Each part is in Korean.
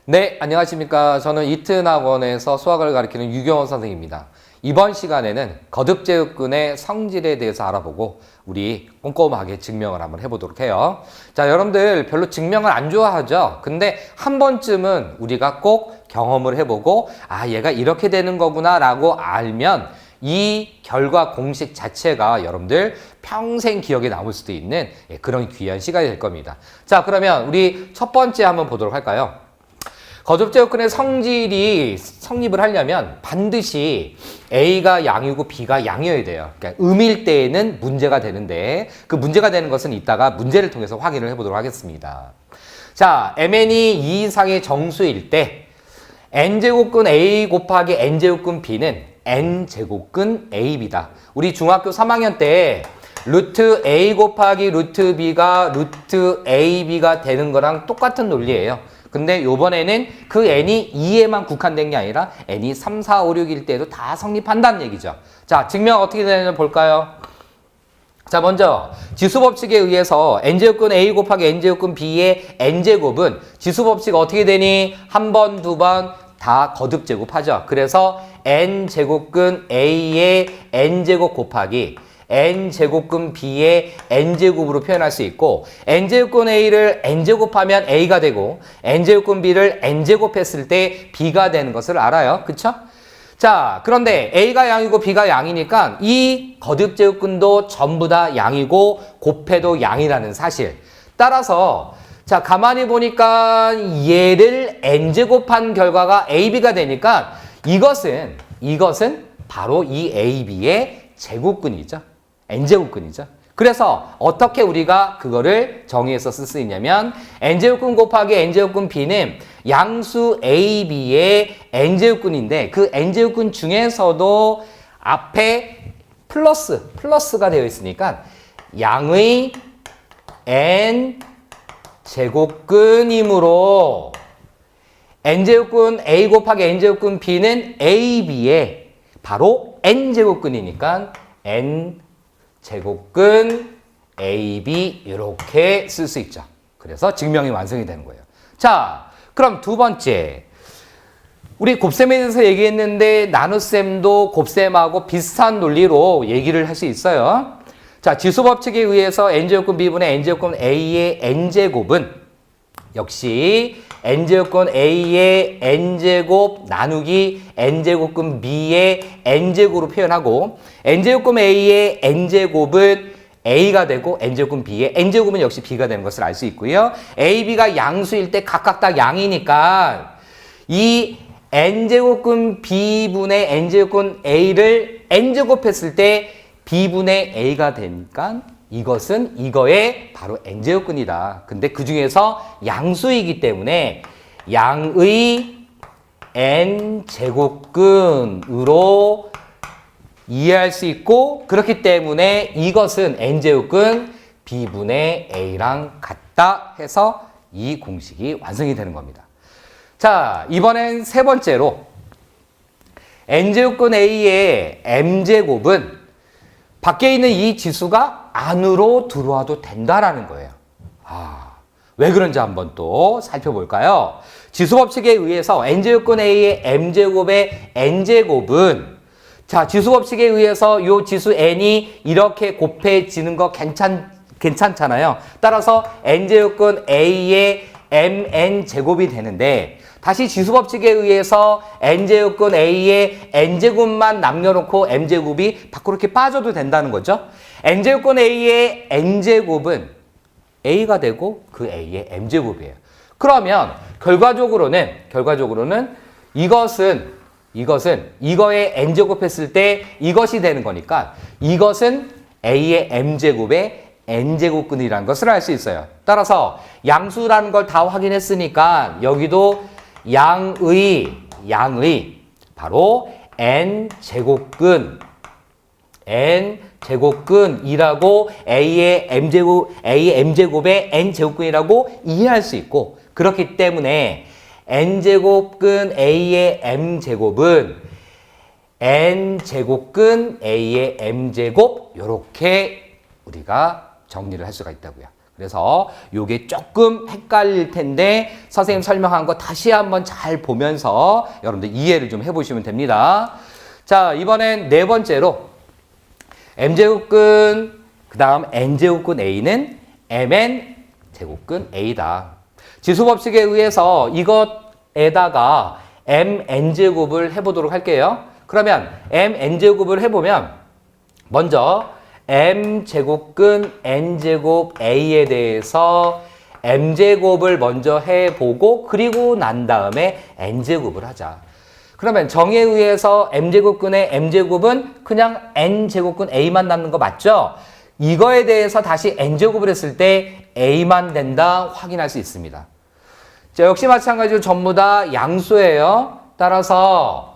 네, 안녕하십니까. 저는 이튼학원에서 수학을 가르치는 유경원 선생님입니다. 이번 시간에는 거듭제곱근의 성질에 대해서 알아보고 우리 꼼꼼하게 증명을 한번 해보도록 해요. 자, 여러분들 별로 증명을 안 좋아하죠? 근데 한 번쯤은 우리가 꼭 경험을 해보고 얘가 이렇게 되는 거구나 라고 알면 이 결과 공식 자체가 여러분들 평생 기억에 남을 수도 있는 그런 귀한 시간이 될 겁니다. 자, 그러면 우리 첫 번째 한번 보도록 할까요? 거듭제곱근의 성질이 성립을 하려면 반드시 A가 양이고 B가 양이어야 돼요. 그러니까 음일 때에는 문제가 되는데 그 문제가 되는 것은 이따가 문제를 통해서 확인을 해보도록 하겠습니다. 자, MN이 2 이상의 정수일 때 N제곱근 A 곱하기 N제곱근 B는 N제곱근 AB다. 우리 중학교 3학년 때 루트 A 곱하기 루트 B가 루트 AB가 되는 거랑 똑같은 논리예요. 근데 요번에는 그 n이 2에만 국한된 게 아니라 n이 3, 4, 5, 6일 때도 다 성립한다는 얘기죠. 자, 증명 어떻게 되는지 볼까요? 자, 먼저 지수법칙에 의해서 n제곱근 a 곱하기 n제곱근 b의 n제곱은 지수법칙 어떻게 되니? 한 번, 두 번 다 거듭제곱하죠. 그래서 n제곱근 a의 n제곱 곱하기 n제곱근 b의 n제곱으로 표현할 수 있고 n제곱근 a를 n제곱하면 a가 되고 n제곱근 b를 n제곱했을 때 b가 되는 것을 알아요. 그쵸? 자, 그런데 a가 양이고 b가 양이니까 이 거듭제곱근도 전부 다 양이고 곱해도 양이라는 사실. 따라서 자, 가만히 보니까 얘를 n제곱한 결과가 ab가 되니까 이것은 바로 이 ab의 제곱근이죠. n제곱근이죠. 그래서 어떻게 우리가 그거를 정의해서 쓸 수 있냐면 n제곱근 곱하기 n제곱근 b는 양수 ab의 n제곱근인데 그 n제곱근 중에서도 앞에 플러스가 되어 있으니까 양의 n제곱근이므로 n제곱근 a 곱하기 n제곱근 b는 ab의 바로 n제곱근이니까 n제곱근 AB 이렇게 쓸 수 있죠. 그래서 증명이 완성이 되는 거예요. 자, 그럼 두 번째. 우리 곱셈에 대해서 얘기했는데 나눗셈도 곱셈하고 비슷한 논리로 얘기를 할 수 있어요. 자, 지수법칙에 의해서 n제곱근 B분의 n제곱근 A의 n제곱은 역시 n제곱근 A의 n제곱 나누기 n제곱근 B의 n제곱으로 표현하고 n제곱근 A의 n제곱은 A가 되고 n제곱근 B의 n제곱은 역시 B가 되는 것을 알 수 있고요. A, B가 양수일 때 각각 다 양이니까 이 n제곱근 B분의 n제곱근 A를 n제곱했을 때 B분의 A가 되니까 이것은 이거의 바로 n제곱근이다. 근데 그 중에서 양수이기 때문에 양의 n제곱근으로 이해할 수 있고 그렇기 때문에 이것은 n제곱근 B분의 A랑 같다 해서 이 공식이 완성이 되는 겁니다. 자, 이번엔 세 번째로 n제곱근 A의 m제곱은 밖에 있는 이 지수가 안으로 들어와도 된다라는 거예요. 왜 그런지 한번 또 살펴볼까요? 지수법칙에 의해서 n제곱근 A의 m제곱의 n제곱은 자, 지수법칙에 의해서 이 지수 n이 이렇게 곱해지는 거 괜찮잖아요. 따라서 n제곱근 A의 mn제곱이 되는데 다시 지수법칙에 의해서 n제곱근 A의 n제곱만 남겨놓고 m제곱이 밖으로 이렇게 빠져도 된다는 거죠. n제곱근 A의 n제곱은 A가 되고 그 A의 m제곱이에요. 그러면 결과적으로는 이것은 이거의 n제곱 했을 때 이것이 되는 거니까 이것은 A의 m제곱의 n제곱근이라는 것을 알 수 있어요. 따라서 양수라는 걸 다 확인했으니까 여기도 양의 바로 n제곱근이라고 A의 m제곱의 n제곱근이라고 이해할 수 있고 그렇기 때문에 n제곱근 A의 m제곱은 n제곱근 A의 m제곱 이렇게 우리가 정리를 할 수가 있다고요. 그래서 요게 조금 헷갈릴 텐데 선생님 설명한 거 다시 한번 잘 보면서 여러분들 이해를 좀 해보시면 됩니다. 자, 이번엔 네 번째로 m제곱근 그 다음 n제곱근 a는 mn 제곱근 a다. 지수법칙에 의해서 이것에다가 mn제곱을 해보도록 할게요. 그러면 mn제곱을 해보면 먼저 m제곱근 n제곱 a에 대해서 m제곱을 먼저 해보고 그리고 난 다음에 n제곱을 하자. 그러면 정의에 의해서 m제곱근의 m제곱은 그냥 n제곱근 a만 남는 거 맞죠? 이거에 대해서 다시 n제곱을 했을 때 a만 된다 확인할 수 있습니다. 자, 역시 마찬가지로 전부 다 양수예요. 따라서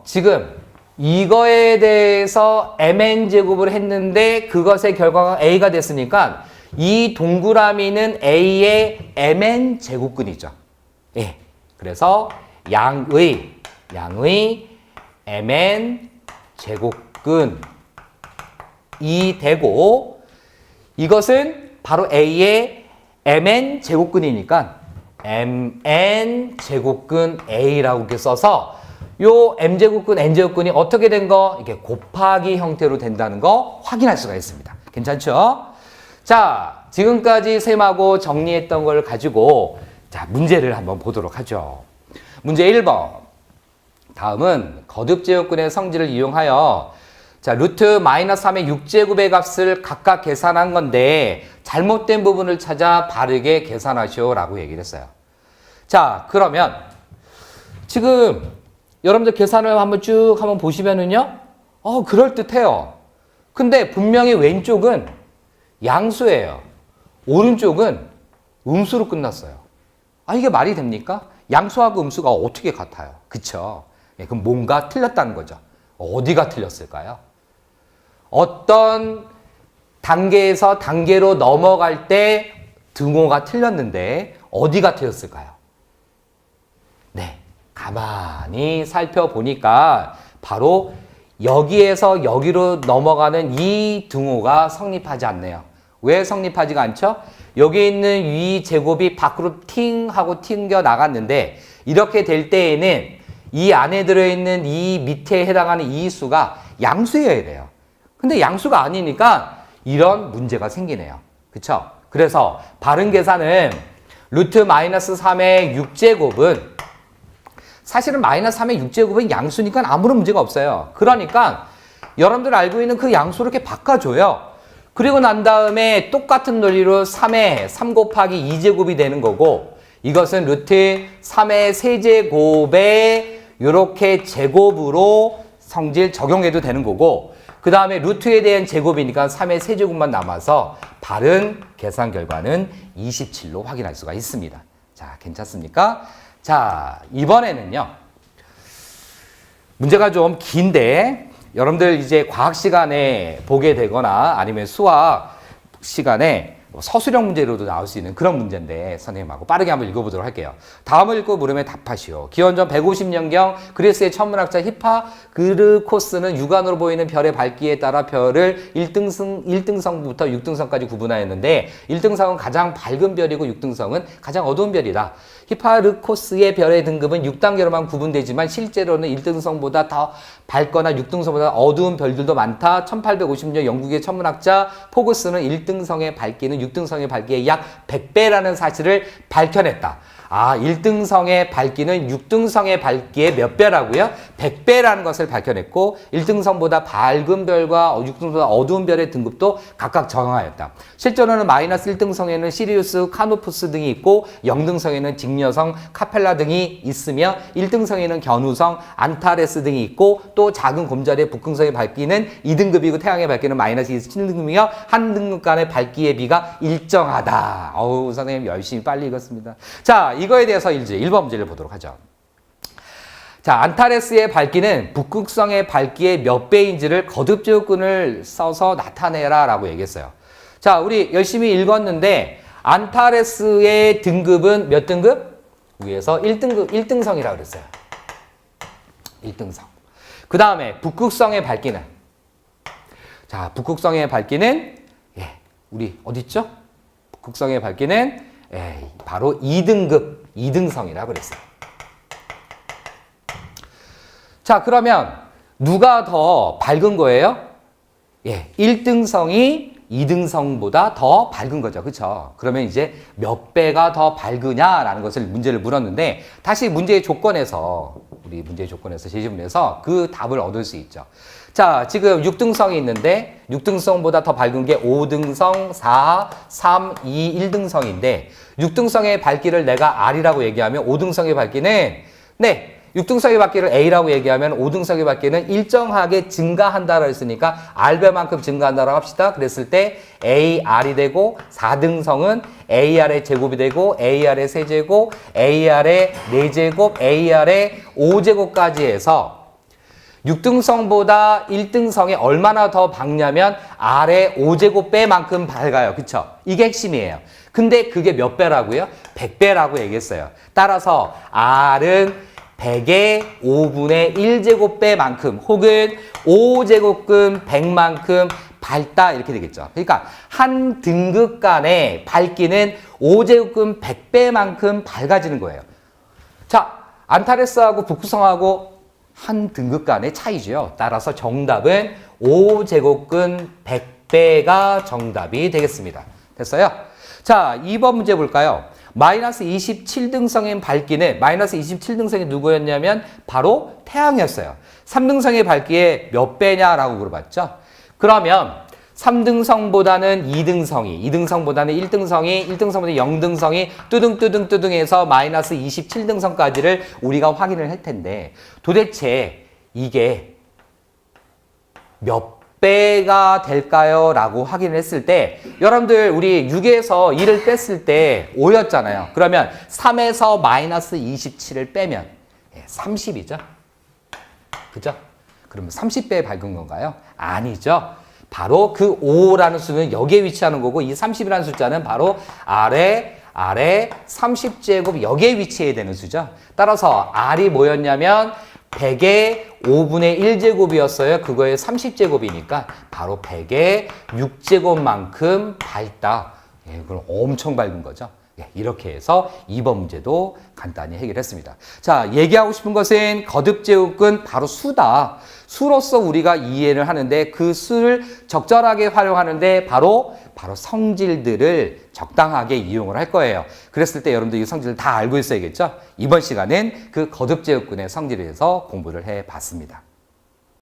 지금 이거에 대해서 mn제곱을 했는데 그것의 결과가 a가 됐으니까 이 동그라미는 a의 mn제곱근이죠. 예. 그래서 양의 mn제곱근이 되고 이것은 바로 a의 mn제곱근이니까 mn제곱근 a라고 이렇게 써서 요 m제곱근 n제곱근이 어떻게 된 거? 이게 곱하기 형태로 된다는 거 확인할 수가 있습니다. 괜찮죠? 자, 지금까지 셈하고 정리했던 걸 가지고 자, 문제를 한번 보도록 하죠. 문제 1번. 다음은 거듭제곱근의 성질을 이용하여 자, 루트 마이너스 3의 6제곱의 값을 각각 계산한 건데 잘못된 부분을 찾아 바르게 계산하시오 라고 얘기를 했어요. 자, 그러면 지금 여러분들 계산을 한번 보시면은요, 그럴듯해요. 근데 분명히 왼쪽은 양수예요. 오른쪽은 음수로 끝났어요. 아, 이게 말이 됩니까? 양수하고 음수가 어떻게 같아요? 그쵸? 예, 그럼 뭔가 틀렸다는 거죠. 어디가 틀렸을까요? 어떤 단계에서 단계로 넘어갈 때 등호가 틀렸는데 어디가 틀렸을까요? 네, 가만히 살펴보니까 바로 여기에서 여기로 넘어가는 이 등호가 성립하지 않네요. 왜 성립하지가 않죠? 여기 있는 이 제곱이 밖으로 팅 하고 튕겨 나갔는데 이렇게 될 때에는 이 안에 들어있는 이 밑에 해당하는 이 수가 양수여야 돼요. 근데 양수가 아니니까 이런 문제가 생기네요. 그쵸? 그래서 바른 계산은 루트 마이너스 3의 6제곱은 사실은 마이너스 3의 6제곱은 양수니까 아무런 문제가 없어요. 그러니까 여러분들 알고 있는 그 양수를 이렇게 바꿔줘요. 그리고 난 다음에 똑같은 논리로 3의 3 곱하기 2제곱이 되는 거고 이것은 루트 3의 세제곱에 이렇게 제곱으로 성질 적용해도 되는 거고 그 다음에 루트에 대한 제곱이니까 3의 세제곱만 남아서 바른 계산 결과는 27로 확인할 수가 있습니다. 자, 괜찮습니까? 자, 이번에는요. 문제가 좀 긴데 여러분들 이제 과학 시간에 보게 되거나 아니면 수학 시간에 서술형 문제로도 나올 수 있는 그런 문제인데 선생님하고 빠르게 한번 읽어보도록 할게요. 다음을 읽고 물음에 답하시오. 기원전 150년경 그리스의 천문학자 히파그르코스는 육안으로 보이는 별의 밝기에 따라 별을 1등성부터 6등성까지 구분하였는데 1등성은 가장 밝은 별이고 6등성은 가장 어두운 별이다. 히파르코스의 별의 등급은 6단계로만 구분되지만 실제로는 1등성보다 더 밝거나 6등성보다 어두운 별들도 많다. 1850년 영국의 천문학자 포그스는 1등성의 밝기는 6등성의 밝기의 약 100배라는 사실을 밝혀냈다. 아, 1등성의 밝기는 6등성의 밝기의 몇 배라고요? 100배라는 것을 밝혀냈고 1등성보다 밝은 별과 6등성보다 어두운 별의 등급도 각각 정하였다. 실제로는 마이너스 1등성에는 시리우스, 카노푸스 등이 있고 0등성에는 직녀성, 카펠라 등이 있으며 1등성에는 견우성, 안타레스 등이 있고 또 작은 곰자리의 북극성의 밝기는 2등급이고 태양의 밝기는 마이너스 7등급이며 한 등급 간의 밝기의 비가 일정하다. 어우, 선생님 열심히 빨리 읽었습니다. 자, 이거에 대해서 이제 1번 문제를 보도록 하죠. 자, 안타레스의 밝기는 북극성의 밝기의 몇 배인지를 거듭제곱근을 써서 나타내라 라고 얘기했어요. 자, 우리 열심히 읽었는데 안타레스의 등급은 몇 등급? 위에서 1등성이라고 그랬어요. 1등성. 그 다음에 북극성의 밝기는 자, 북극성의 밝기는 예, 우리 어디 있죠? 북극성의 밝기는 바로 2등급, 2등성이라고 그랬어요. 자, 그러면 누가 더 밝은 거예요? 예, 1등성이 2등성보다 더 밝은 거죠. 그렇죠? 그러면 이제 몇 배가 더 밝으냐라는 것을 문제를 물었는데 다시 문제의 조건에서 우리 문제의 조건에서 제시문에서 그 답을 얻을 수 있죠. 자, 지금 6등성이 있는데 6등성보다 더 밝은 게 5등성, 4, 3, 2, 1등성인데 6등성의 밝기를 내가 R이라고 얘기하면 5등성의 밝기는 6등성의 밝기를 A라고 얘기하면 5등성의 밝기는 일정하게 증가한다라고 했으니까 R배만큼 증가한다라고 합시다. 그랬을 때 AR이 되고 4등성은 AR의 제곱이 되고 AR의 세제곱, AR의 4제곱, AR의 5제곱까지 해서 6등성보다 1등성이 얼마나 더 밝냐면 R의 5제곱배만큼 밝아요. 그쵸? 이게 핵심이에요. 근데 그게 몇 배라고요? 100배라고 얘기했어요. 따라서 R은 100의 5분의 1제곱배만큼 혹은 5제곱근 100만큼 밝다 이렇게 되겠죠. 그러니까 한 등급 간의 밝기는 5제곱근 100배만큼 밝아지는 거예요. 자, 안타레스하고 북극성하고 한 등급 간의 차이죠. 따라서 정답은 5제곱근 100배가 정답이 되겠습니다. 됐어요? 자, 2번 문제 볼까요? 마이너스 27등성인 밝기는 마이너스 27등성이 누구였냐면 바로 태양이었어요. 3등성의 밝기에 몇 배냐라고 물어봤죠. 그러면 3등성보다는 2등성이, 2등성보다는 1등성이, 1등성보다 0등성이 뚜둥뚜둥뚜둥해서 마이너스 27등성까지를 우리가 확인을 할 텐데 도대체 이게 몇 배가 될까요? 라고 확인을 했을 때 여러분들 우리 6에서 1을 뺐을 때 5였잖아요. 그러면 3에서 마이너스 27을 빼면 30이죠. 그죠? 그러면 30배 밝은 건가요? 아니죠. 바로 그 5라는 수는 여기에 위치하는 거고 이 30이라는 숫자는 바로 아래 30제곱 여기에 위치해야 되는 수죠. 따라서 R이 뭐였냐면 100의 5분의 1제곱이었어요. 그거의 30제곱이니까 바로 100의 6제곱만큼 밝다. 그럼 엄청 밝은 거죠. 이렇게 해서 2번 문제도 간단히 해결했습니다. 자, 얘기하고 싶은 것은 거듭제곱은 바로 수다. 수로서 우리가 이해를 하는데 그 수를 적절하게 활용하는데 바로 성질들을 적당하게 이용을 할 거예요. 그랬을 때 여러분들 이 성질을 다 알고 있어야겠죠? 이번 시간은 그 거듭제곱근의 성질에 대해서 공부를 해봤습니다.